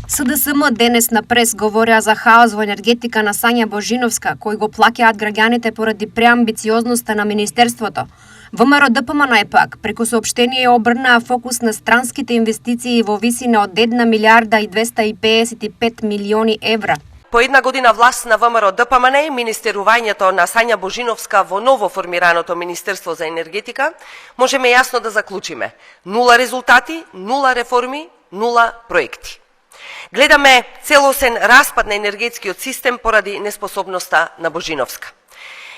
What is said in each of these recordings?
СДСМ денес на прес говореа за хаос во енергетика на Сања Божиновска, кој го плаќаат граѓаните поради преамбициозноста на Министерството. ВМРО ДПМН пак, преку соопштение обрнаа фокус на странските инвестиции во висина од 1 милиарда и 255 милиони евра. По една година власт на ВМРО ДПМН и министерувањето на Сања Божиновска во ново формираното Министерство за енергетика, можеме јасно да заклучиме: нула резултати, нула реформи, нула проекти. Гледаме целосен распад на енергетскиот систем поради неспособноста на Божиновска.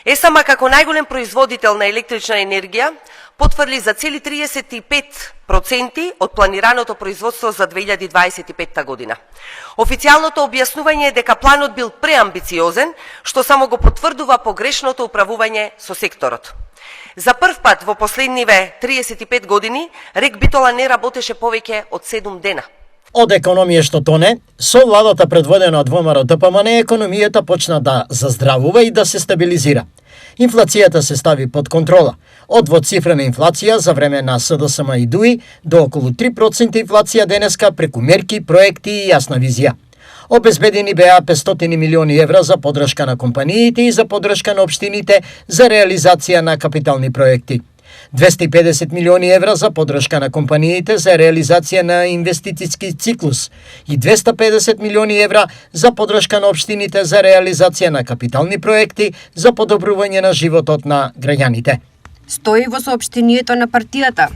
ЕСАМА како најголем производител на електрична енергија потврди за цели 35% од планираното производство за 2025 година. Официјалното објаснување е дека планот бил преамбициозен, што само го потврдува погрешното управување со секторот. За прв пат во последниве 35 години РЕК Битола не работеше повеќе од 7 дена. Од економија што тоне, со владата предводена од ВМРО ДПМН, економијата почна да заздравува и да се стабилизира. Инфлацијата се стави под контрола. Од двоцифрена инфлација за време на СДСМ и ДУИ до околу 3% инфлација денеска преку мерки, проекти и јасна визија. Обезбедени беа 500 милиони евра за поддршка на компаниите и за поддршка на општините за реализација на капитални проекти. 250 милиони евра за поддршка на компаниите за реализација на инвестициски циклус и 250 милиони евра за поддршка на општините за реализација на капитални проекти за подобрување на животот на граѓаните. Стои во соопштението на партијата.